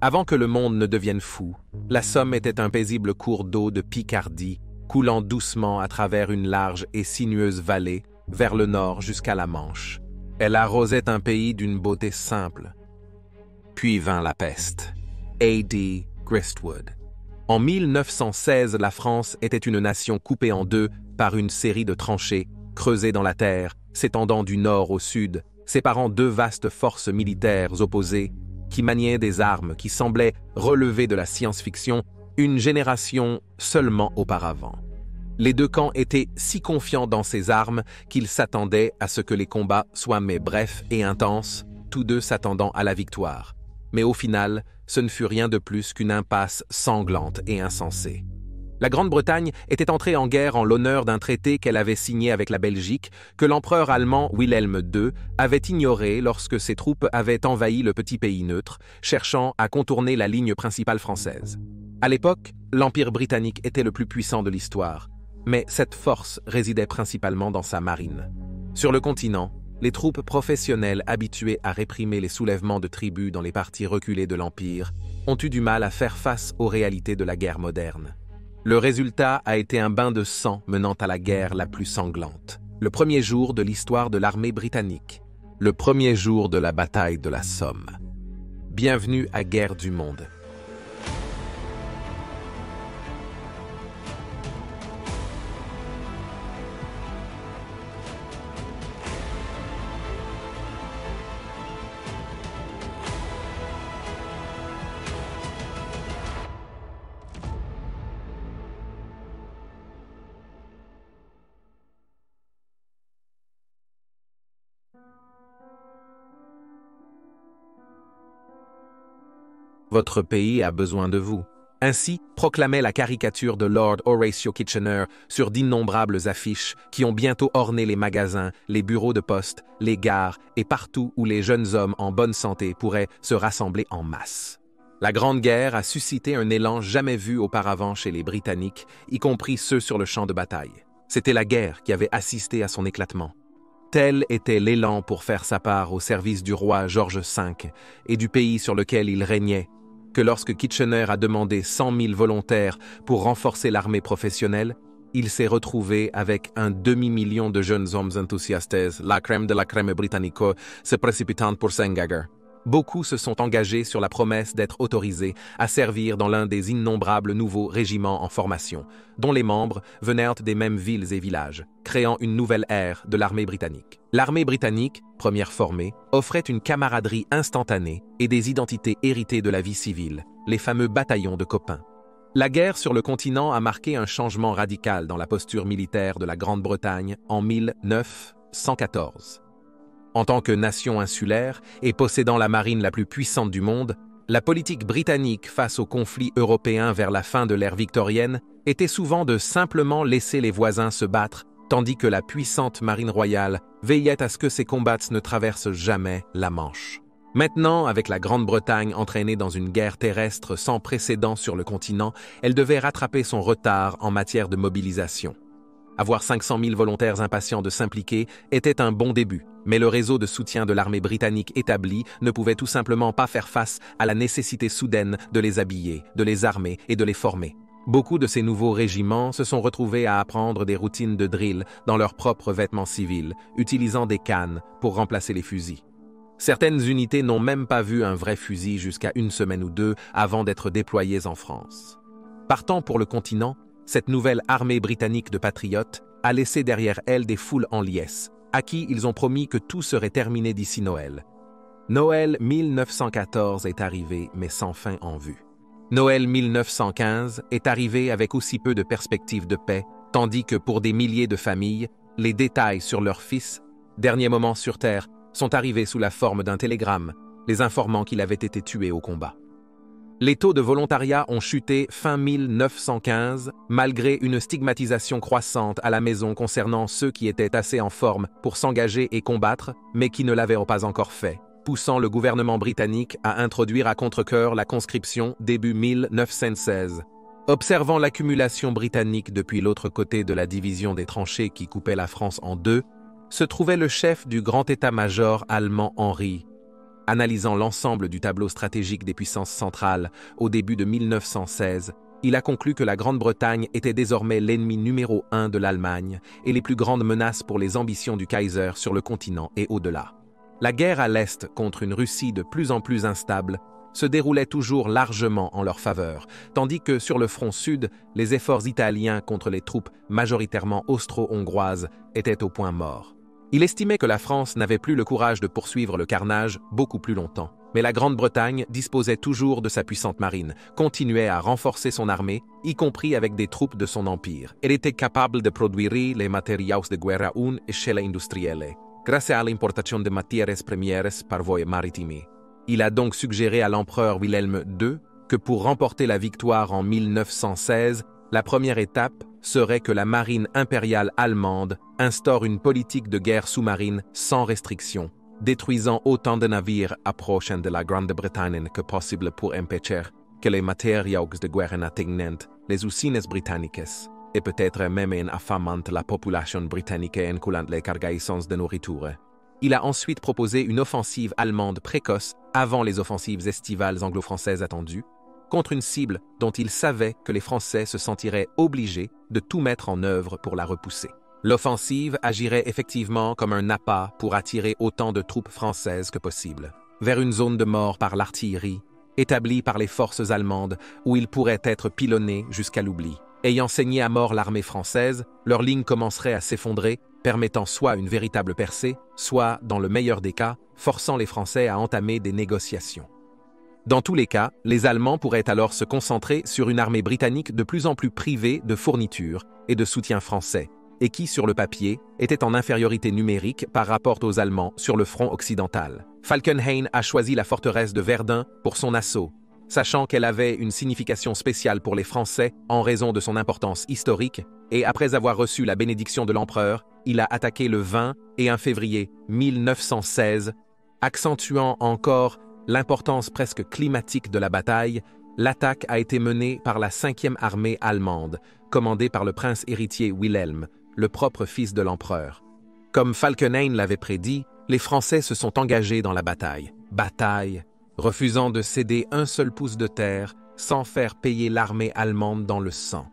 Avant que le monde ne devienne fou, la Somme était un paisible cours d'eau de Picardie, coulant doucement à travers une large et sinueuse vallée, vers le nord jusqu'à la Manche. Elle arrosait un pays d'une beauté simple. Puis vint la peste. A.D. Gristwood. En 1916, la France était une nation coupée en deux par une série de tranchées creusées dans la terre, s'étendant du nord au sud, séparant deux vastes forces militaires opposées qui maniaient des armes qui semblaient relever de la science-fiction une génération seulement auparavant. Les deux camps étaient si confiants dans ces armes qu'ils s'attendaient à ce que les combats soient mais brefs et intenses, tous deux s'attendant à la victoire. Mais au final, ce ne fut rien de plus qu'une impasse sanglante et insensée. La Grande-Bretagne était entrée en guerre en l'honneur d'un traité qu'elle avait signé avec la Belgique, que l'empereur allemand Wilhelm II avait ignoré lorsque ses troupes avaient envahi le petit pays neutre, cherchant à contourner la ligne principale française. À l'époque, l'Empire britannique était le plus puissant de l'histoire, mais cette force résidait principalement dans sa marine. Sur le continent, les troupes professionnelles habituées à réprimer les soulèvements de tribus dans les parties reculées de l'Empire ont eu du mal à faire face aux réalités de la guerre moderne. Le résultat a été un bain de sang menant à la guerre la plus sanglante. Le premier jour de l'histoire de l'armée britannique. Le premier jour de la bataille de la Somme. Bienvenue à Guerre du Monde. Votre pays a besoin de vous. Ainsi proclamait la caricature de Lord Horatio Kitchener sur d'innombrables affiches qui ont bientôt orné les magasins, les bureaux de poste, les gares et partout où les jeunes hommes en bonne santé pourraient se rassembler en masse. La Grande Guerre a suscité un élan jamais vu auparavant chez les Britanniques, y compris ceux sur le champ de bataille. C'était la guerre qui avait assisté à son éclatement. Tel était l'élan pour faire sa part au service du roi George V et du pays sur lequel il régnait, que lorsque Kitchener a demandé 100 000 volontaires pour renforcer l'armée professionnelle, il s'est retrouvé avec un demi-million de jeunes hommes enthousiastes, la crème de la crème britannico, se précipitant pour s'engager. Beaucoup se sont engagés sur la promesse d'être autorisés à servir dans l'un des innombrables nouveaux régiments en formation, dont les membres venaient des mêmes villes et villages, créant une nouvelle ère de l'armée britannique. L'armée britannique, première formée, offrait une camaraderie instantanée et des identités héritées de la vie civile, les fameux bataillons de copains. La guerre sur le continent a marqué un changement radical dans la posture militaire de la Grande-Bretagne en 1914. En tant que nation insulaire et possédant la marine la plus puissante du monde, la politique britannique face aux conflits européens vers la fin de l'ère victorienne était souvent de simplement laisser les voisins se battre, tandis que la puissante marine royale veillait à ce que ces combats ne traversent jamais la Manche. Maintenant, avec la Grande-Bretagne entraînée dans une guerre terrestre sans précédent sur le continent, elle devait rattraper son retard en matière de mobilisation. Avoir 500 000 volontaires impatients de s'impliquer était un bon début, mais le réseau de soutien de l'armée britannique établi ne pouvait tout simplement pas faire face à la nécessité soudaine de les habiller, de les armer et de les former. Beaucoup de ces nouveaux régiments se sont retrouvés à apprendre des routines de drill dans leurs propres vêtements civils, utilisant des cannes pour remplacer les fusils. Certaines unités n'ont même pas vu un vrai fusil jusqu'à une semaine ou deux avant d'être déployées en France. Partant pour le continent, cette nouvelle armée britannique de patriotes a laissé derrière elle des foules en liesse, à qui ils ont promis que tout serait terminé d'ici Noël. Noël 1914 est arrivé, mais sans fin en vue. Noël 1915 est arrivé avec aussi peu de perspectives de paix, tandis que pour des milliers de familles, les détails sur leurs fils, dernier moment sur Terre, sont arrivés sous la forme d'un télégramme, les informant qu'il avait été tué au combat. Les taux de volontariat ont chuté fin 1915, malgré une stigmatisation croissante à la maison concernant ceux qui étaient assez en forme pour s'engager et combattre, mais qui ne l'avaient pas encore fait, poussant le gouvernement britannique à introduire à contre-cœur la conscription début 1916. Observant l'accumulation britannique depuis l'autre côté de la division des tranchées qui coupait la France en deux, se trouvait le chef du grand état-major allemand Henri. Analysant l'ensemble du tableau stratégique des puissances centrales au début de 1916, il a conclu que la Grande-Bretagne était désormais l'ennemi numéro 1 de l'Allemagne et les plus grandes menaces pour les ambitions du Kaiser sur le continent et au-delà. La guerre à l'Est contre une Russie de plus en plus instable se déroulait toujours largement en leur faveur, tandis que sur le front sud, les efforts italiens contre les troupes majoritairement austro-hongroises étaient au point mort. Il estimait que la France n'avait plus le courage de poursuivre le carnage beaucoup plus longtemps. Mais la Grande-Bretagne disposait toujours de sa puissante marine, continuait à renforcer son armée, y compris avec des troupes de son empire. Elle était capable de produire les matériaux de guerra à échelle industrielle, grâce à l'importation de matières premières par voie maritime. Il a donc suggéré à l'empereur Wilhelm II que pour remporter la victoire en 1916, la première étape serait que la marine impériale allemande instaure une politique de guerre sous-marine sans restriction, détruisant autant de navires approchant de la Grande-Bretagne que possible pour empêcher que les matériaux de guerre n'atteignent les usines britanniques, et peut-être même en affamant la population britannique en coulant les cargaisons de nourriture. Il a ensuite proposé une offensive allemande précoce avant les offensives estivales anglo-françaises attendues, contre une cible dont il savait que les Français se sentiraient obligés de tout mettre en œuvre pour la repousser. L'offensive agirait effectivement comme un appât pour attirer autant de troupes françaises que possible, vers une zone de mort par l'artillerie, établie par les forces allemandes où ils pourraient être pilonnés jusqu'à l'oubli. Ayant saigné à mort l'armée française, leur ligne commencerait à s'effondrer, permettant soit une véritable percée, soit, dans le meilleur des cas, forçant les Français à entamer des négociations. Dans tous les cas, les Allemands pourraient alors se concentrer sur une armée britannique de plus en plus privée de fournitures et de soutien français, et qui, sur le papier, était en infériorité numérique par rapport aux Allemands sur le front occidental. Falkenhayn a choisi la forteresse de Verdun pour son assaut, sachant qu'elle avait une signification spéciale pour les Français en raison de son importance historique, et après avoir reçu la bénédiction de l'empereur, il a attaqué le 20 et 1 février 1916, accentuant encore l'importance presque climatique de la bataille. L'attaque a été menée par la 5e armée allemande, commandée par le prince héritier Wilhelm, le propre fils de l'empereur. Comme Falkenhayn l'avait prédit, les Français se sont engagés dans la bataille. Bataille, refusant de céder un seul pouce de terre sans faire payer l'armée allemande dans le sang.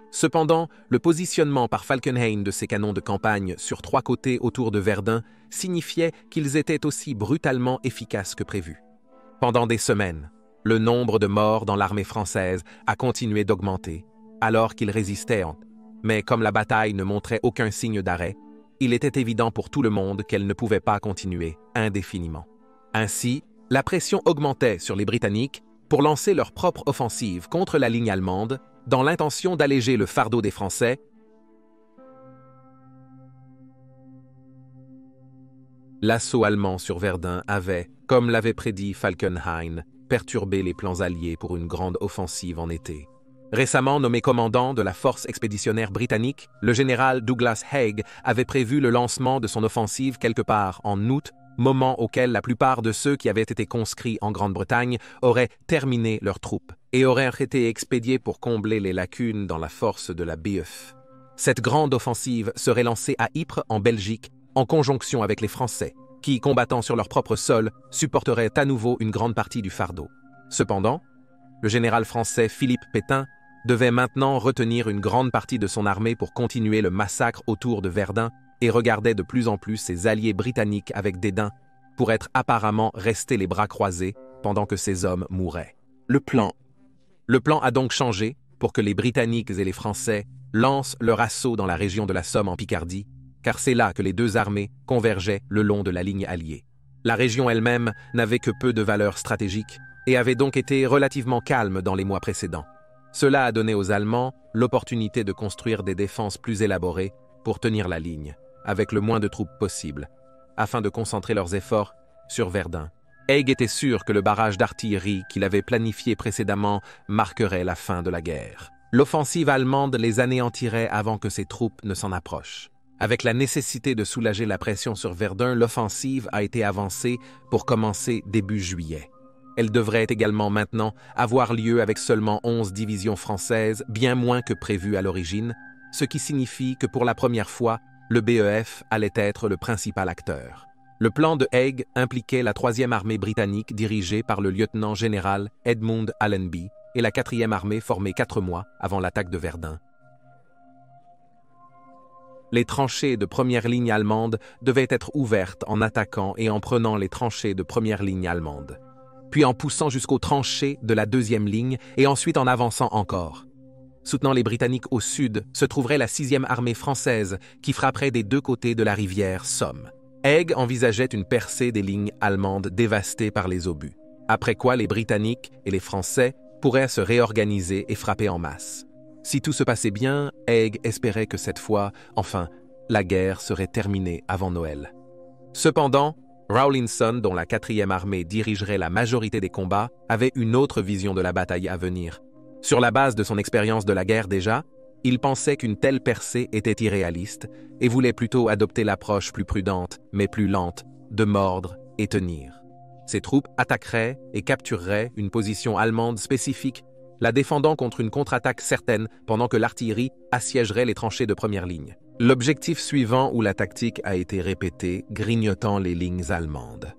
Cependant, le positionnement par Falkenhayn de ses canons de campagne sur 3 côtés autour de Verdun signifiait qu'ils étaient aussi brutalement efficaces que prévu. Pendant des semaines, le nombre de morts dans l'armée française a continué d'augmenter, alors qu'ils résistaient. Mais comme la bataille ne montrait aucun signe d'arrêt, il était évident pour tout le monde qu'elle ne pouvait pas continuer indéfiniment. Ainsi, la pression augmentait sur les Britanniques pour lancer leur propre offensive contre la ligne allemande, dans l'intention d'alléger le fardeau des Français. L'assaut allemand sur Verdun avait, comme l'avait prédit Falkenhayn, perturbé les plans alliés pour une grande offensive en été. Récemment nommé commandant de la force expéditionnaire britannique, le général Douglas Haig avait prévu le lancement de son offensive quelque part en août, moment auquel la plupart de ceux qui avaient été conscrits en Grande-Bretagne auraient terminé leurs troupes et auraient été expédiés pour combler les lacunes dans la force de la BF. Cette grande offensive serait lancée à Ypres, en Belgique, en conjonction avec les Français, qui, combattant sur leur propre sol, supporteraient à nouveau une grande partie du fardeau. Cependant, le général français Philippe Pétain devait maintenant retenir une grande partie de son armée pour continuer le massacre autour de Verdun et regardait de plus en plus ses alliés britanniques avec dédain pour être apparemment restés les bras croisés pendant que ses hommes mouraient. Le plan a donc changé pour que les Britanniques et les Français lancent leur assaut dans la région de la Somme en Picardie, car c'est là que les deux armées convergeaient le long de la ligne alliée. La région elle-même n'avait que peu de valeur stratégique et avait donc été relativement calme dans les mois précédents. Cela a donné aux Allemands l'opportunité de construire des défenses plus élaborées pour tenir la ligne, avec le moins de troupes possible, afin de concentrer leurs efforts sur Verdun. Haig était sûr que le barrage d'artillerie qu'il avait planifié précédemment marquerait la fin de la guerre. L'offensive allemande les anéantirait avant que ses troupes ne s'en approchent. Avec la nécessité de soulager la pression sur Verdun, l'offensive a été avancée pour commencer début juillet. Elle devrait également maintenant avoir lieu avec seulement 11 divisions françaises, bien moins que prévu à l'origine, ce qui signifie que pour la première fois, le BEF allait être le principal acteur. Le plan de Haig impliquait la 3e armée britannique dirigée par le lieutenant-général Edmund Allenby et la 4e armée formée 4 mois avant l'attaque de Verdun. Les tranchées de première ligne allemande devaient être ouvertes en attaquant et en prenant les tranchées de première ligne allemande, puis en poussant jusqu'aux tranchées de la 2e ligne et ensuite en avançant encore. Soutenant les Britanniques au sud se trouverait la 6e armée française qui frapperait des 2 côtés de la rivière Somme. Haig envisageait une percée des lignes allemandes dévastées par les obus, après quoi les Britanniques et les Français pourraient se réorganiser et frapper en masse. Si tout se passait bien, Haig espérait que cette fois, enfin, la guerre serait terminée avant Noël. Cependant, Rawlinson, dont la 4e armée dirigerait la majorité des combats, avait une autre vision de la bataille à venir. Sur la base de son expérience de la guerre déjà, il pensait qu'une telle percée était irréaliste et voulait plutôt adopter l'approche plus prudente, mais plus lente, de mordre et tenir. Ses troupes attaqueraient et captureraient une position allemande spécifique, la défendant contre une contre-attaque certaine pendant que l'artillerie assiégerait les tranchées de première ligne. L'objectif suivant où la tactique a été répétée, grignotant les lignes allemandes.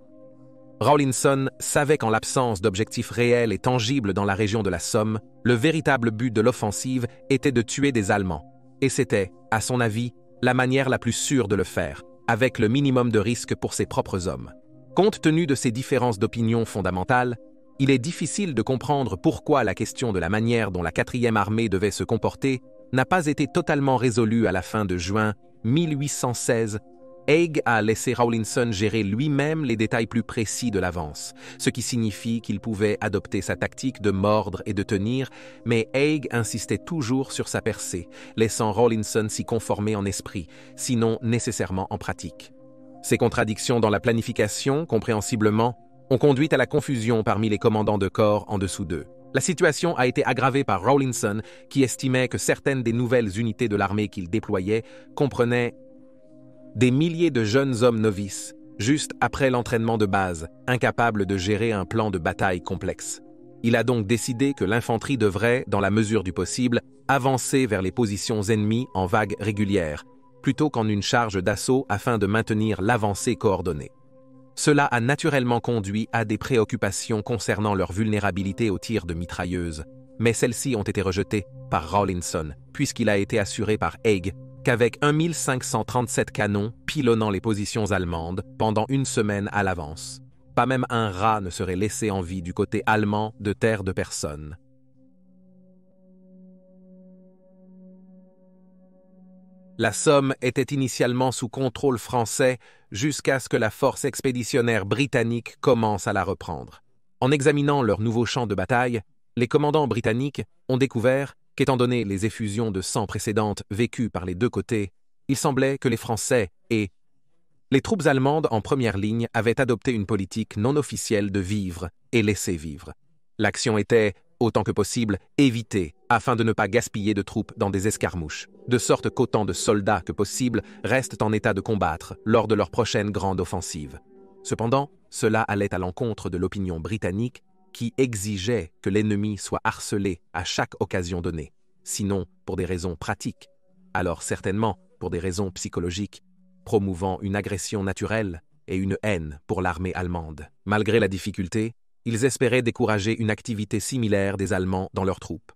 Rawlinson savait qu'en l'absence d'objectifs réels et tangibles dans la région de la Somme, le véritable but de l'offensive était de tuer des Allemands. Et c'était, à son avis, la manière la plus sûre de le faire, avec le minimum de risque pour ses propres hommes. Compte tenu de ces différences d'opinion fondamentales, il est difficile de comprendre pourquoi la question de la manière dont la 4e armée devait se comporter n'a pas été totalement résolue à la fin de juin 1816. Haig a laissé Rawlinson gérer lui-même les détails plus précis de l'avance, ce qui signifie qu'il pouvait adopter sa tactique de mordre et de tenir, mais Haig insistait toujours sur sa percée, laissant Rawlinson s'y conformer en esprit, sinon nécessairement en pratique. Ces contradictions dans la planification, compréhensiblement, ont conduit à la confusion parmi les commandants de corps en dessous d'eux. La situation a été aggravée par Rawlinson, qui estimait que certaines des nouvelles unités de l'armée qu'il déployait comprenaient des milliers de jeunes hommes novices, juste après l'entraînement de base, incapables de gérer un plan de bataille complexe. Il a donc décidé que l'infanterie devrait, dans la mesure du possible, avancer vers les positions ennemies en vague régulière, plutôt qu'en une charge d'assaut afin de maintenir l'avancée coordonnée. Cela a naturellement conduit à des préoccupations concernant leur vulnérabilité aux tirs de mitrailleuses, mais celles-ci ont été rejetées par Rawlinson, puisqu'il a été assuré par Haig qu'avec 1537 canons pilonnant les positions allemandes pendant une semaine à l'avance, pas même un rat ne serait laissé en vie du côté allemand de terre de personne. La Somme était initialement sous contrôle français jusqu'à ce que la force expéditionnaire britannique commence à la reprendre. En examinant leur nouveau champ de bataille, les commandants britanniques ont découvert qu'étant donné les effusions de sang précédentes vécues par les 2 côtés, il semblait que les Français et les troupes allemandes en première ligne avaient adopté une politique non officielle de vivre et laisser vivre. L'action était, autant que possible, évitée afin de ne pas gaspiller de troupes dans des escarmouches, de sorte qu'autant de soldats que possible restent en état de combattre lors de leur prochaine grande offensive. Cependant, cela allait à l'encontre de l'opinion britannique qui exigeait que l'ennemi soit harcelé à chaque occasion donnée, sinon pour des raisons pratiques, alors certainement pour des raisons psychologiques, promouvant une agression naturelle et une haine pour l'armée allemande. Malgré la difficulté, ils espéraient décourager une activité similaire des Allemands dans leurs troupes.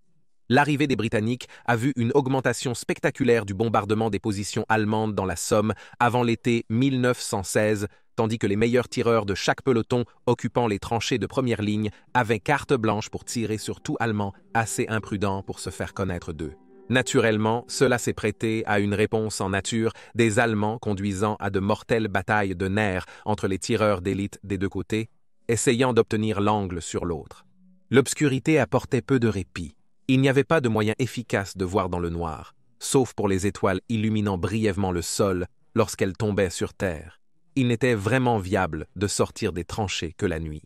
L'arrivée des Britanniques a vu une augmentation spectaculaire du bombardement des positions allemandes dans la Somme avant l'été 1916, tandis que les meilleurs tireurs de chaque peloton occupant les tranchées de première ligne avaient carte blanche pour tirer sur tout Allemand assez imprudent pour se faire connaître d'eux. Naturellement, cela s'est prêté à une réponse en nature des Allemands conduisant à de mortelles batailles de nerfs entre les tireurs d'élite des 2 côtés, essayant d'obtenir l'angle sur l'autre. L'obscurité apportait peu de répit. Il n'y avait pas de moyen efficace de voir dans le noir, sauf pour les étoiles illuminant brièvement le sol lorsqu'elles tombaient sur terre. Il n'était vraiment viable de sortir des tranchées que la nuit.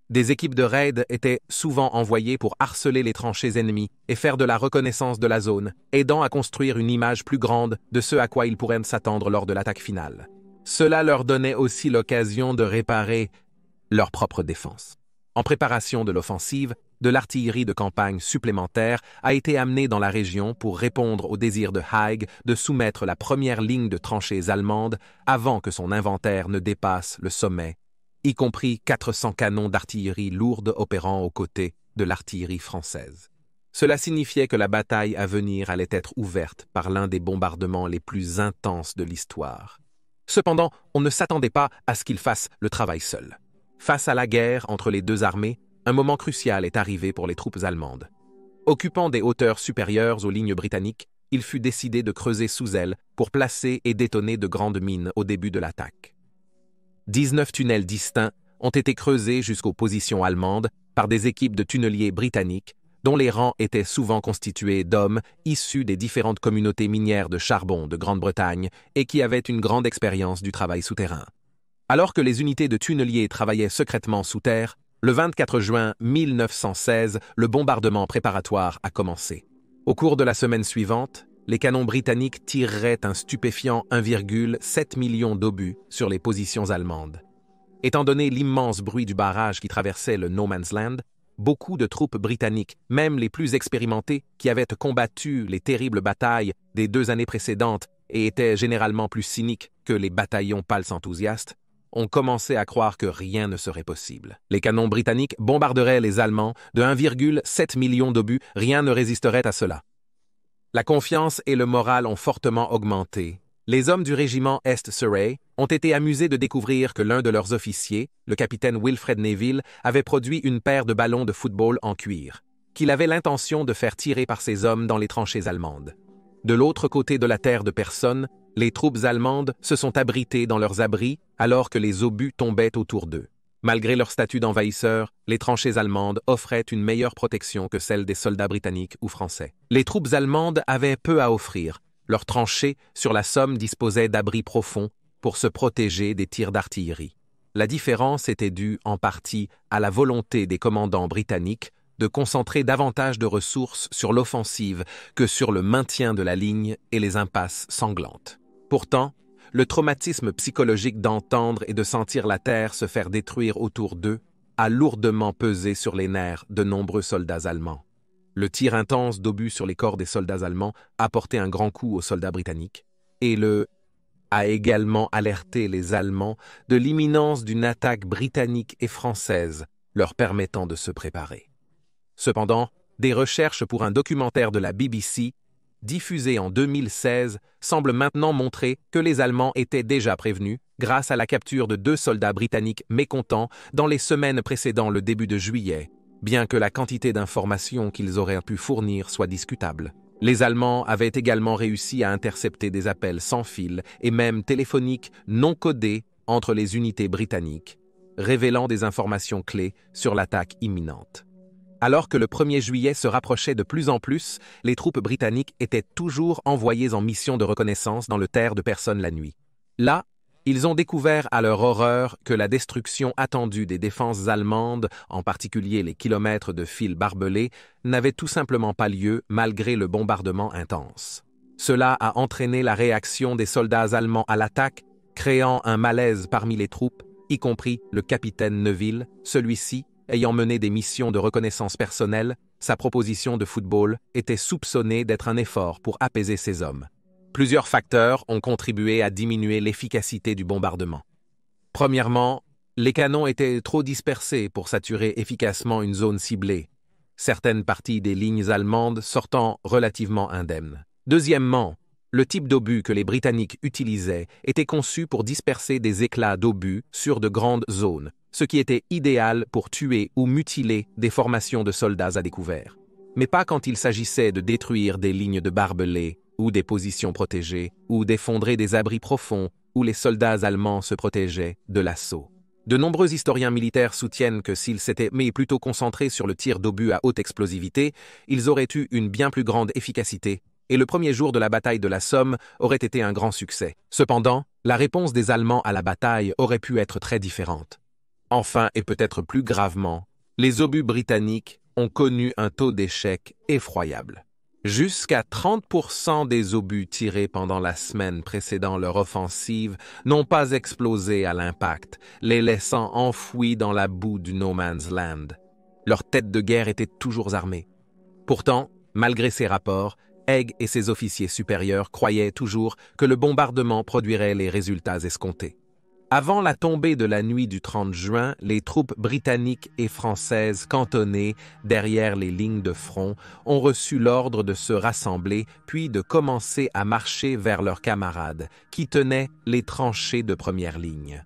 Des équipes de raid étaient souvent envoyées pour harceler les tranchées ennemies et faire de la reconnaissance de la zone, aidant à construire une image plus grande de ce à quoi ils pourraient s'attendre lors de l'attaque finale. Cela leur donnait aussi l'occasion de réparer leur propre défense. En préparation de l'offensive, de l'artillerie de campagne supplémentaire a été amenée dans la région pour répondre au désir de Haig de soumettre la première ligne de tranchées allemandes avant que son inventaire ne dépasse le sommet, y compris 400 canons d'artillerie lourde opérant aux côtés de l'artillerie française. Cela signifiait que la bataille à venir allait être ouverte par l'un des bombardements les plus intenses de l'histoire. Cependant, on ne s'attendait pas à ce qu'il fasse le travail seul. Face à la guerre entre les deux armées, un moment crucial est arrivé pour les troupes allemandes. Occupant des hauteurs supérieures aux lignes britanniques, il fut décidé de creuser sous elles pour placer et détonner de grandes mines au début de l'attaque. 19 tunnels distincts ont été creusés jusqu'aux positions allemandes par des équipes de tunneliers britanniques dont les rangs étaient souvent constitués d'hommes issus des différentes communautés minières de charbon de Grande-Bretagne et qui avaient une grande expérience du travail souterrain. Alors que les unités de tunneliers travaillaient secrètement sous terre, le 24 juin 1916, le bombardement préparatoire a commencé. Au cours de la semaine suivante, les canons britanniques tireraient un stupéfiant 1,7 million d'obus sur les positions allemandes. Étant donné l'immense bruit du barrage qui traversait le No Man's Land, beaucoup de troupes britanniques, même les plus expérimentées, qui avaient combattu les terribles batailles des 2 années précédentes et étaient généralement plus cyniques que les bataillons pâles enthousiastes, ont commencé à croire que rien ne serait possible. Les canons britanniques bombarderaient les Allemands de 1,7 million d'obus, rien ne résisterait à cela. La confiance et le moral ont fortement augmenté. Les hommes du régiment Est Surrey ont été amusés de découvrir que l'un de leurs officiers, le capitaine Wilfred Neville, avait produit une paire de ballons de football en cuir, qu'il avait l'intention de faire tirer par ses hommes dans les tranchées allemandes. De l'autre côté de la terre de personne, les troupes allemandes se sont abritées dans leurs abris alors que les obus tombaient autour d'eux. Malgré leur statut d'envahisseurs, les tranchées allemandes offraient une meilleure protection que celle des soldats britanniques ou français. Les troupes allemandes avaient peu à offrir. Leurs tranchées sur la Somme disposaient d'abris profonds pour se protéger des tirs d'artillerie. La différence était due en partie à la volonté des commandants britanniques de concentrer davantage de ressources sur l'offensive que sur le maintien de la ligne et les impasses sanglantes. Pourtant, le traumatisme psychologique d'entendre et de sentir la terre se faire détruire autour d'eux a lourdement pesé sur les nerfs de nombreux soldats allemands. Le tir intense d'obus sur les corps des soldats allemands a porté un grand coup aux soldats britanniques, et a également alerté les Allemands de l'imminence d'une attaque britannique et française, leur permettant de se préparer. Cependant, des recherches pour un documentaire de la BBC, diffusé en 2016, semblent maintenant montrer que les Allemands étaient déjà prévenus grâce à la capture de 2 soldats britanniques mécontents dans les semaines précédant le début de juillet, bien que la quantité d'informations qu'ils auraient pu fournir soit discutable. Les Allemands avaient également réussi à intercepter des appels sans fil et même téléphoniques non codés entre les unités britanniques, révélant des informations clés sur l'attaque imminente. Alors que le 1er juillet se rapprochait de plus en plus, les troupes britanniques étaient toujours envoyées en mission de reconnaissance dans le terre de personne la nuit. Là, ils ont découvert à leur horreur que la destruction attendue des défenses allemandes, en particulier les kilomètres de fils barbelés, n'avait tout simplement pas lieu malgré le bombardement intense. Cela a entraîné la réaction des soldats allemands à l'attaque, créant un malaise parmi les troupes, y compris le capitaine Neville, celui-ci, ayant mené des missions de reconnaissance personnelle, sa proposition de football était soupçonnée d'être un effort pour apaiser ses hommes. Plusieurs facteurs ont contribué à diminuer l'efficacité du bombardement. Premièrement, les canons étaient trop dispersés pour saturer efficacement une zone ciblée, certaines parties des lignes allemandes sortant relativement indemnes. Deuxièmement, le type d'obus que les Britanniques utilisaient était conçu pour disperser des éclats d'obus sur de grandes zones, ce qui était idéal pour tuer ou mutiler des formations de soldats à découvert. Mais pas quand il s'agissait de détruire des lignes de barbelés ou des positions protégées, ou d'effondrer des abris profonds où les soldats allemands se protégeaient de l'assaut. De nombreux historiens militaires soutiennent que s'ils s'étaient plutôt concentrés sur le tir d'obus à haute explosivité, ils auraient eu une bien plus grande efficacité, et le premier jour de la bataille de la Somme aurait été un grand succès. Cependant, la réponse des Allemands à la bataille aurait pu être très différente. Enfin, et peut-être plus gravement, les obus britanniques ont connu un taux d'échec effroyable. Jusqu'à 30% des obus tirés pendant la semaine précédant leur offensive n'ont pas explosé à l'impact, les laissant enfouis dans la boue du No Man's Land. Leur tête de guerre était toujours armée. Pourtant, malgré ces rapports, Haig et ses officiers supérieurs croyaient toujours que le bombardement produirait les résultats escomptés. Avant la tombée de la nuit du 30 juin, les troupes britanniques et françaises cantonnées derrière les lignes de front ont reçu l'ordre de se rassembler puis de commencer à marcher vers leurs camarades, qui tenaient les tranchées de première ligne.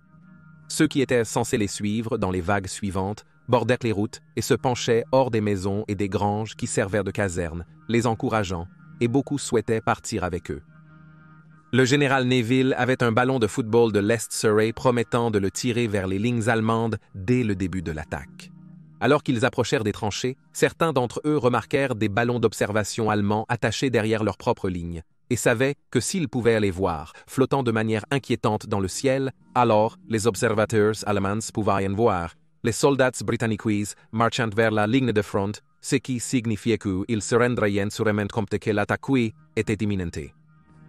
Ceux qui étaient censés les suivre dans les vagues suivantes bordaient les routes et se penchaient hors des maisons et des granges qui servaient de casernes, les encourageant, et beaucoup souhaitaient partir avec eux. Le général Neville avait un ballon de football de l'Est Surrey promettant de le tirer vers les lignes allemandes dès le début de l'attaque. Alors qu'ils approchèrent des tranchées, certains d'entre eux remarquèrent des ballons d'observation allemands attachés derrière leurs propres lignes et savaient que s'ils pouvaient les voir, flottant de manière inquiétante dans le ciel, alors les observateurs allemands pouvaient en voir. Les soldats britanniques marchant vers la ligne de front, ce qui signifiait qu'ils se rendraient sûrement compte que l'attaque était imminente.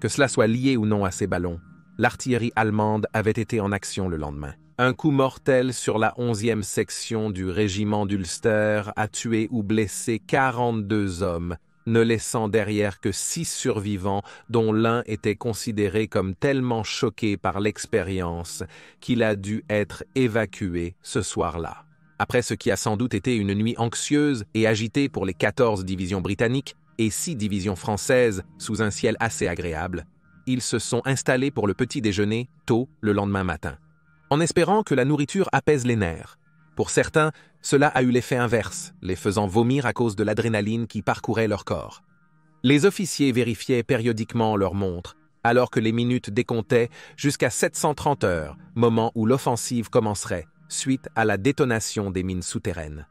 Que cela soit lié ou non à ces ballons, l'artillerie allemande avait été en action le lendemain. Un coup mortel sur la 11e section du régiment d'Ulster a tué ou blessé 42 hommes, ne laissant derrière que 6 survivants dont l'un était considéré comme tellement choqué par l'expérience qu'il a dû être évacué ce soir-là. Après ce qui a sans doute été une nuit anxieuse et agitée pour les 14 divisions britanniques, et 6 divisions françaises sous un ciel assez agréable, ils se sont installés pour le petit déjeuner tôt le lendemain matin, en espérant que la nourriture apaise les nerfs. Pour certains, cela a eu l'effet inverse, les faisant vomir à cause de l'adrénaline qui parcourait leur corps. Les officiers vérifiaient périodiquement leurs montres, alors que les minutes décomptaient jusqu'à 730 heures, moment où l'offensive commencerait, suite à la détonation des mines souterraines.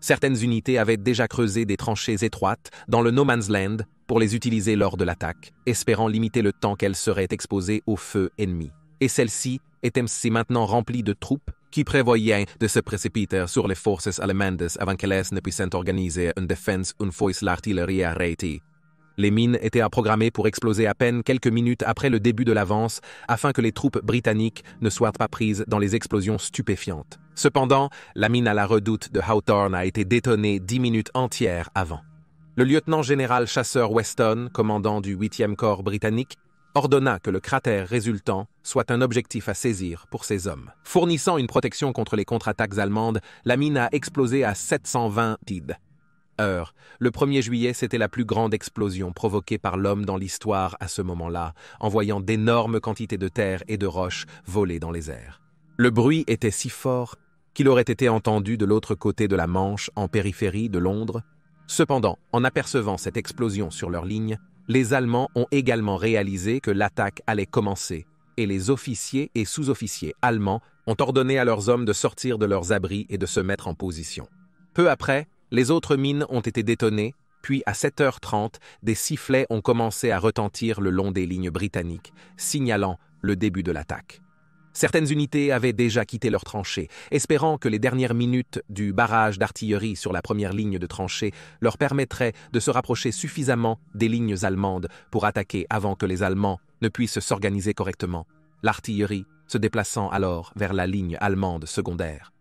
Certaines unités avaient déjà creusé des tranchées étroites dans le No Man's Land pour les utiliser lors de l'attaque, espérant limiter le temps qu'elles seraient exposées au feu ennemi. Et celles-ci étaient maintenant remplies de troupes qui prévoyaient de se précipiter sur les forces allemandes avant qu'elles ne puissent organiser une défense une fois l'artillerie arrêtée. Les mines étaient programmées pour exploser à peine quelques minutes après le début de l'avance afin que les troupes britanniques ne soient pas prises dans les explosions stupéfiantes. Cependant, la mine à la redoute de Hawthorne a été détonée 10 minutes entières avant. Le lieutenant-général chasseur Weston, commandant du 8e corps britannique, ordonna que le cratère résultant soit un objectif à saisir pour ses hommes. Fournissant une protection contre les contre-attaques allemandes, la mine a explosé à 720 TID. Le 1er juillet, c'était la plus grande explosion provoquée par l'homme dans l'histoire à ce moment-là, envoyant d'énormes quantités de terre et de roches voler dans les airs. Le bruit était si fort qu'il aurait été entendu de l'autre côté de la Manche, en périphérie de Londres. Cependant, en apercevant cette explosion sur leur ligne, les Allemands ont également réalisé que l'attaque allait commencer, et les officiers et sous-officiers allemands ont ordonné à leurs hommes de sortir de leurs abris et de se mettre en position. Peu après, les autres mines ont été détonnées, puis à 7h30, des sifflets ont commencé à retentir le long des lignes britanniques, signalant le début de l'attaque. Certaines unités avaient déjà quitté leurs tranchées, espérant que les dernières minutes du barrage d'artillerie sur la première ligne de tranchées leur permettraient de se rapprocher suffisamment des lignes allemandes pour attaquer avant que les Allemands ne puissent s'organiser correctement, l'artillerie se déplaçant alors vers la ligne allemande secondaire.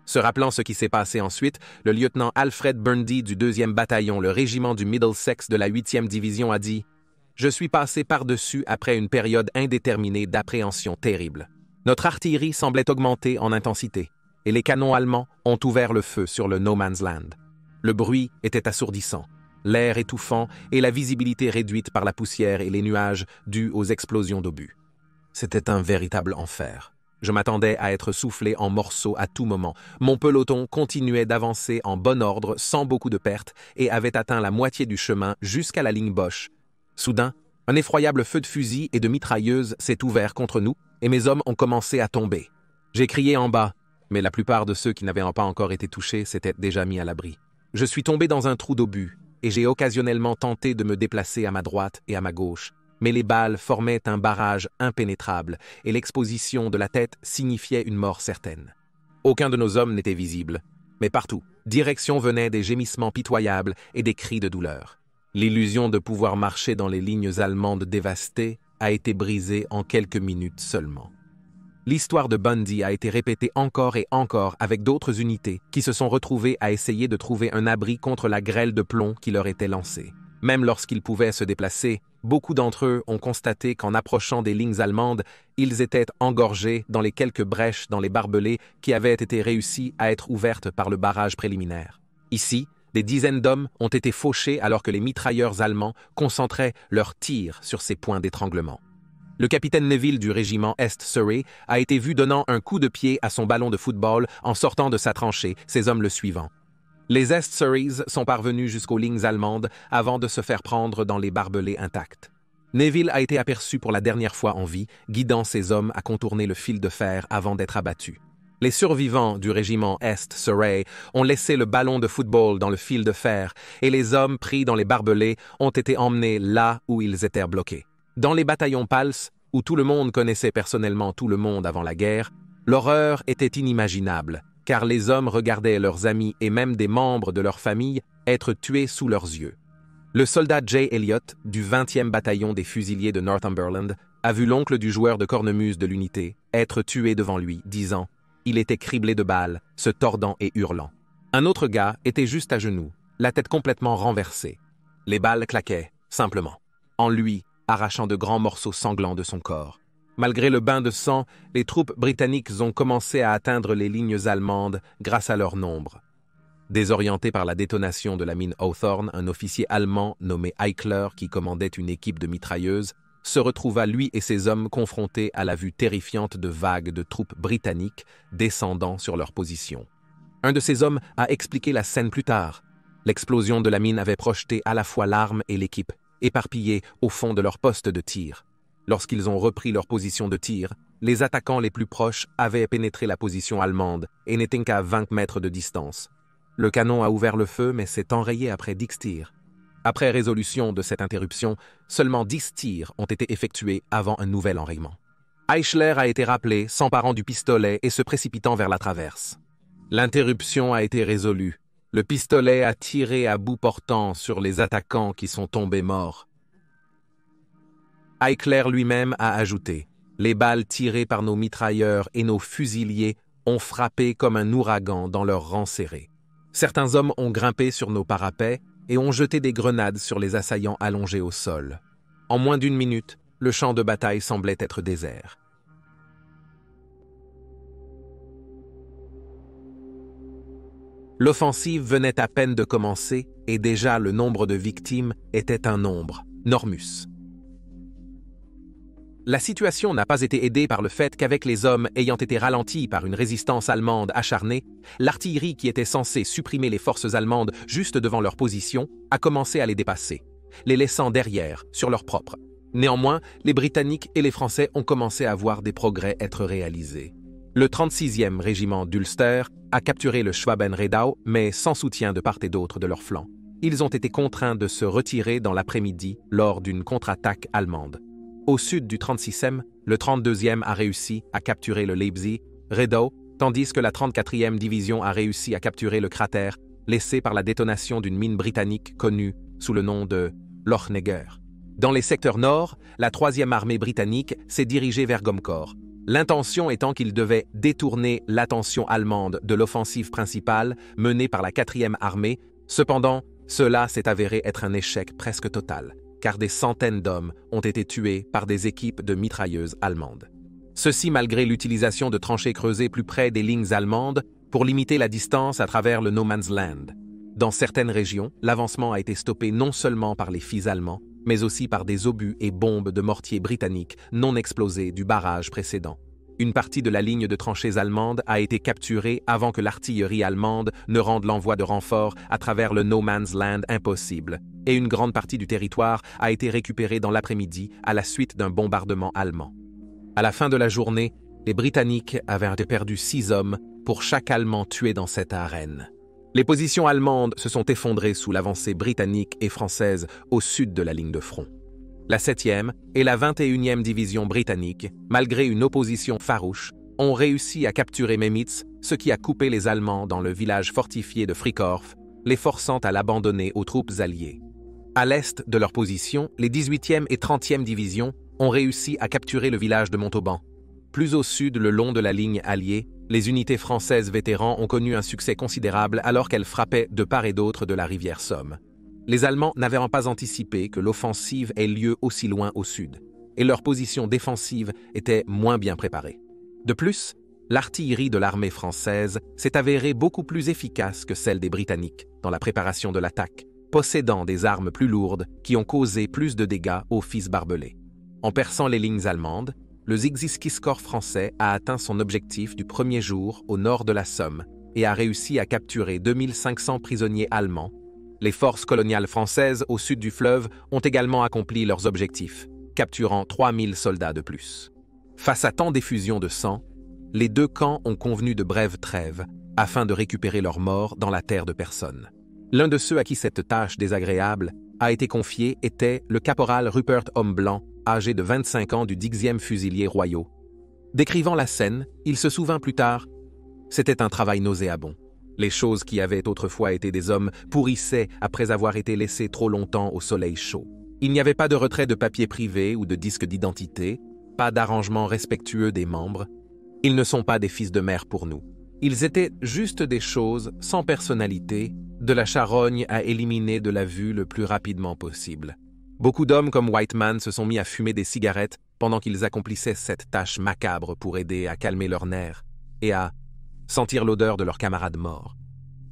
Se rappelant ce qui s'est passé ensuite, le lieutenant Alfred Burndy du 2e bataillon, le régiment du Middlesex de la 8e division a dit « Je suis passé par-dessus après une période indéterminée d'appréhension terrible. Notre artillerie semblait augmenter en intensité, et les canons allemands ont ouvert le feu sur le No Man's Land. Le bruit était assourdissant, l'air étouffant et la visibilité réduite par la poussière et les nuages dus aux explosions d'obus. C'était un véritable enfer. Je m'attendais à être soufflé en morceaux à tout moment. Mon peloton continuait d'avancer en bon ordre, sans beaucoup de pertes, et avait atteint la moitié du chemin jusqu'à la ligne Boche. Soudain, un effroyable feu de fusil et de mitrailleuses s'est ouvert contre nous, et mes hommes ont commencé à tomber. J'ai crié en bas, mais la plupart de ceux qui n'avaient pas encore été touchés s'étaient déjà mis à l'abri. Je suis tombé dans un trou d'obus, et j'ai occasionnellement tenté de me déplacer à ma droite et à ma gauche. Mais les balles formaient un barrage impénétrable et l'exposition de la tête signifiait une mort certaine. Aucun de nos hommes n'était visible, mais partout, direction venaient des gémissements pitoyables et des cris de douleur. L'illusion de pouvoir marcher dans les lignes allemandes dévastées a été brisée en quelques minutes seulement. L'histoire de Bundy a été répétée encore et encore avec d'autres unités qui se sont retrouvées à essayer de trouver un abri contre la grêle de plomb qui leur était lancée. Même lorsqu'ils pouvaient se déplacer, beaucoup d'entre eux ont constaté qu'en approchant des lignes allemandes, ils étaient engorgés dans les quelques brèches dans les barbelés qui avaient été réussies à être ouvertes par le barrage préliminaire. Ici, des dizaines d'hommes ont été fauchés alors que les mitrailleurs allemands concentraient leurs tirs sur ces points d'étranglement. Le capitaine Neville du régiment Est Surrey a été vu donnant un coup de pied à son ballon de football en sortant de sa tranchée, ses hommes le suivant. Les Est Surreys sont parvenus jusqu'aux lignes allemandes avant de se faire prendre dans les barbelés intacts. Neville a été aperçu pour la dernière fois en vie, guidant ses hommes à contourner le fil de fer avant d'être abattu. Les survivants du régiment Est Surrey ont laissé le ballon de football dans le fil de fer et les hommes pris dans les barbelés ont été emmenés là où ils étaient bloqués. Dans les bataillons PALS, où tout le monde connaissait personnellement tout le monde avant la guerre, l'horreur était inimaginable, car les hommes regardaient leurs amis et même des membres de leur famille être tués sous leurs yeux. Le soldat J. Elliott, du 20e bataillon des fusiliers de Northumberland, a vu l'oncle du joueur de cornemuse de l'unité être tué devant lui, disant « Il était criblé de balles, se tordant et hurlant. » Un autre gars était juste à genoux, la tête complètement renversée. Les balles claquaient, simplement, en lui, arrachant de grands morceaux sanglants de son corps. Malgré le bain de sang, les troupes britanniques ont commencé à atteindre les lignes allemandes grâce à leur nombre. Désorienté par la détonation de la mine Hawthorne, un officier allemand nommé Eichler, qui commandait une équipe de mitrailleuses, se retrouva lui et ses hommes confrontés à la vue terrifiante de vagues de troupes britanniques descendant sur leur position. Un de ces hommes a expliqué la scène plus tard. L'explosion de la mine avait projeté à la fois l'arme et l'équipe, éparpillés au fond de leur poste de tir. Lorsqu'ils ont repris leur position de tir, les attaquants les plus proches avaient pénétré la position allemande et n'étaient qu'à 20 mètres de distance. Le canon a ouvert le feu, mais s'est enrayé après 10 tirs. Après résolution de cette interruption, seulement 10 tirs ont été effectués avant un nouvel enrayement. Eichler a été rappelé, s'emparant du pistolet et se précipitant vers la traverse. L'interruption a été résolue. Le pistolet a tiré à bout portant sur les attaquants qui sont tombés morts. Eichler lui-même a ajouté « Les balles tirées par nos mitrailleurs et nos fusiliers ont frappé comme un ouragan dans leurs rangs serrés. Certains hommes ont grimpé sur nos parapets et ont jeté des grenades sur les assaillants allongés au sol. En moins d'une minute, le champ de bataille semblait être désert. » L'offensive venait à peine de commencer et déjà le nombre de victimes était un nombre, Normus. La situation n'a pas été aidée par le fait qu'avec les hommes ayant été ralentis par une résistance allemande acharnée, l'artillerie qui était censée supprimer les forces allemandes juste devant leur position a commencé à les dépasser, les laissant derrière, sur leur propre. Néanmoins, les Britanniques et les Français ont commencé à voir des progrès être réalisés. Le 36e régiment d'Ulster a capturé le Schwaben-Redau, mais sans soutien de part et d'autre de leur flanc. Ils ont été contraints de se retirer dans l'après-midi lors d'une contre-attaque allemande. Au sud du 36e, le 32e a réussi à capturer le Leipzig-Redau, tandis que la 34e division a réussi à capturer le cratère laissé par la détonation d'une mine britannique connue sous le nom de Lochneger. Dans les secteurs nord, la 3e armée britannique s'est dirigée vers Gommecourt, l'intention étant qu'il devait détourner l'attention allemande de l'offensive principale menée par la 4e armée. Cependant, cela s'est avéré être un échec presque total, car des centaines d'hommes ont été tués par des équipes de mitrailleuses allemandes. Ceci malgré l'utilisation de tranchées creusées plus près des lignes allemandes pour limiter la distance à travers le No Man's Land. Dans certaines régions, l'avancement a été stoppé non seulement par les fils allemands, mais aussi par des obus et bombes de mortiers britanniques non explosés du barrage précédent. Une partie de la ligne de tranchées allemande a été capturée avant que l'artillerie allemande ne rende l'envoi de renforts à travers le No Man's Land impossible, et une grande partie du territoire a été récupérée dans l'après-midi à la suite d'un bombardement allemand. À la fin de la journée, les Britanniques avaient perdu 6 hommes pour chaque Allemand tué dans cette arène. Les positions allemandes se sont effondrées sous l'avancée britannique et française au sud de la ligne de front. La 7e et la 21e division britannique, malgré une opposition farouche, ont réussi à capturer Memitz, ce qui a coupé les Allemands dans le village fortifié de Frikorf, les forçant à l'abandonner aux troupes alliées. À l'est de leur position, les 18e et 30e divisions ont réussi à capturer le village de Montauban. Plus au sud, le long de la ligne alliée, les unités françaises vétérans ont connu un succès considérable alors qu'elles frappaient de part et d'autre de la rivière Somme. Les Allemands n'avaient pas anticipé que l'offensive ait lieu aussi loin au sud, et leur position défensive était moins bien préparée. De plus, l'artillerie de l'armée française s'est avérée beaucoup plus efficace que celle des Britanniques dans la préparation de l'attaque, possédant des armes plus lourdes qui ont causé plus de dégâts aux fils barbelés. En perçant les lignes allemandes, le Ziguinchor français a atteint son objectif du premier jour au nord de la Somme et a réussi à capturer 2500 prisonniers allemands. Les forces coloniales françaises au sud du fleuve ont également accompli leurs objectifs, capturant 3000 soldats de plus. Face à tant d'effusions de sang, les deux camps ont convenu de brèves trêves afin de récupérer leurs morts dans la terre de personne. L'un de ceux à qui cette tâche désagréable a été confiée était le caporal Rupert Homme-Blanc, âgé de 25 ans du 10e Fusiliers Royaux. Décrivant la scène, il se souvint plus tard « C'était un travail nauséabond. Les choses qui avaient autrefois été des hommes pourrissaient après avoir été laissées trop longtemps au soleil chaud. Il n'y avait pas de retrait de papier privé ou de disque d'identité, pas d'arrangement respectueux des membres. Ils ne sont pas des fils de mère pour nous. Ils étaient juste des choses sans personnalité, de la charogne à éliminer de la vue le plus rapidement possible. Beaucoup d'hommes comme Whiteman se sont mis à fumer des cigarettes pendant qu'ils accomplissaient cette tâche macabre pour aider à calmer leurs nerfs et à sentir l'odeur de leurs camarades morts.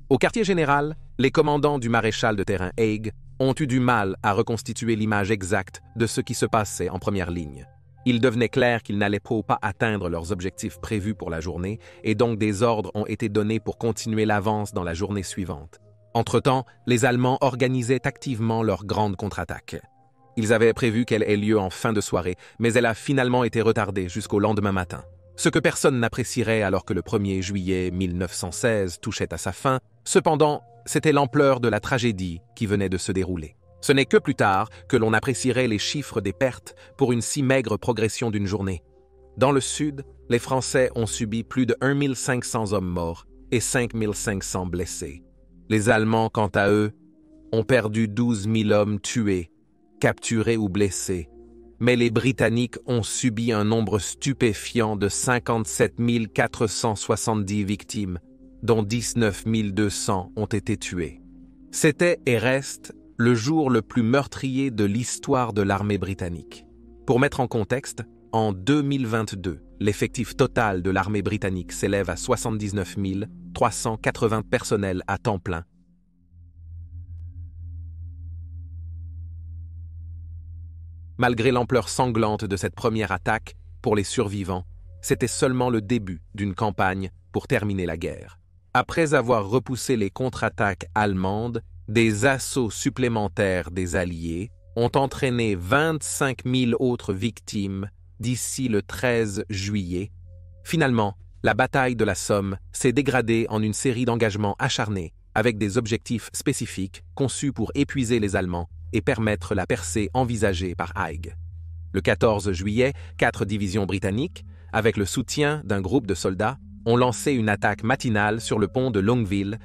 Au quartier général, les commandants du maréchal de terrain Haig ont eu du mal à reconstituer l'image exacte de ce qui se passait en première ligne. Il devenait clair qu'ils n'allaient pas atteindre leurs objectifs prévus pour la journée et donc des ordres ont été donnés pour continuer l'avance dans la journée suivante. Entre-temps, les Allemands organisaient activement leur grande contre-attaque. Ils avaient prévu qu'elle ait lieu en fin de soirée, mais elle a finalement été retardée jusqu'au lendemain matin. Ce que personne n'apprécierait alors que le 1er juillet 1916 touchait à sa fin, cependant, c'était l'ampleur de la tragédie qui venait de se dérouler. Ce n'est que plus tard que l'on apprécierait les chiffres des pertes pour une si maigre progression d'une journée. Dans le sud, les Français ont subi plus de 1500 hommes morts et 5500 blessés. Les Allemands, quant à eux, ont perdu 12 000 hommes tués, capturés ou blessés. Mais les Britanniques ont subi un nombre stupéfiant de 57 470 victimes, dont 19 200 ont été tués. C'était et reste le jour le plus meurtrier de l'histoire de l'armée britannique. Pour mettre en contexte, en 2022, l'effectif total de l'armée britannique s'élève à 79 380 personnels à temps plein. Malgré l'ampleur sanglante de cette première attaque, pour les survivants, c'était seulement le début d'une campagne pour terminer la guerre. Après avoir repoussé les contre-attaques allemandes, des assauts supplémentaires des Alliés ont entraîné 25 000 autres victimes d'ici le 13 juillet. Finalement, la bataille de la Somme s'est dégradée en une série d'engagements acharnés avec des objectifs spécifiques conçus pour épuiser les Allemands et permettre la percée envisagée par Haig. Le 14 juillet, 4 divisions britanniques, avec le soutien d'un groupe de soldats, ont lancé une attaque matinale sur le pont de Longueville.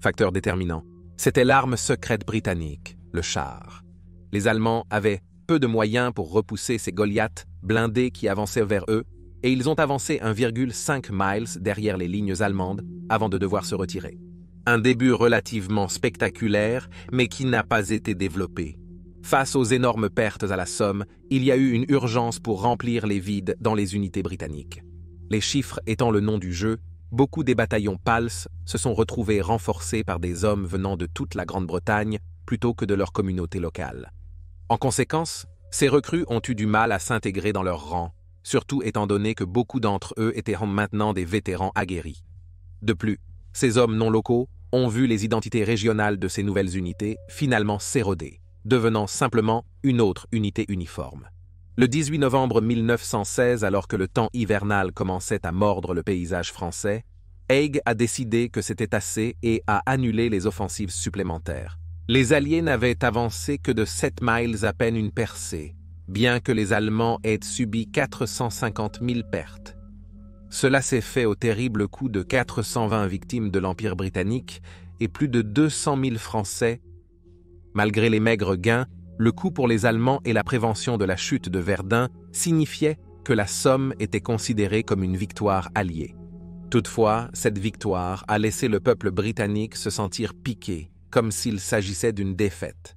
Facteur déterminant, c'était l'arme secrète britannique, le char. Les Allemands avaient peu de moyens pour repousser ces Goliaths blindés qui avançaient vers eux, et ils ont avancé 1,5 miles derrière les lignes allemandes avant de devoir se retirer. Un début relativement spectaculaire, mais qui n'a pas été développé. Face aux énormes pertes à la Somme, il y a eu une urgence pour remplir les vides dans les unités britanniques. Les chiffres étant le nom du jeu, beaucoup des bataillons PALS se sont retrouvés renforcés par des hommes venant de toute la Grande-Bretagne plutôt que de leur communauté locale. En conséquence, ces recrues ont eu du mal à s'intégrer dans leurs rangs, surtout étant donné que beaucoup d'entre eux étaient maintenant des vétérans aguerris. De plus, ces hommes non locaux ont vu les identités régionales de ces nouvelles unités finalement s'éroder. devenant simplement une autre unité uniforme. Le 18 novembre 1916, alors que le temps hivernal commençait à mordre le paysage français, Haig a décidé que c'était assez et a annulé les offensives supplémentaires. Les Alliés n'avaient avancé que de 7 miles à peine une percée, bien que les Allemands aient subi 450 000 pertes. Cela s'est fait au terrible coût de 420 victimes de l'Empire britannique et plus de 200 000 Français. Malgré les maigres gains, le coût pour les Allemands et la prévention de la chute de Verdun signifiait que la Somme était considérée comme une victoire alliée. Toutefois, cette victoire a laissé le peuple britannique se sentir piqué, comme s'il s'agissait d'une défaite.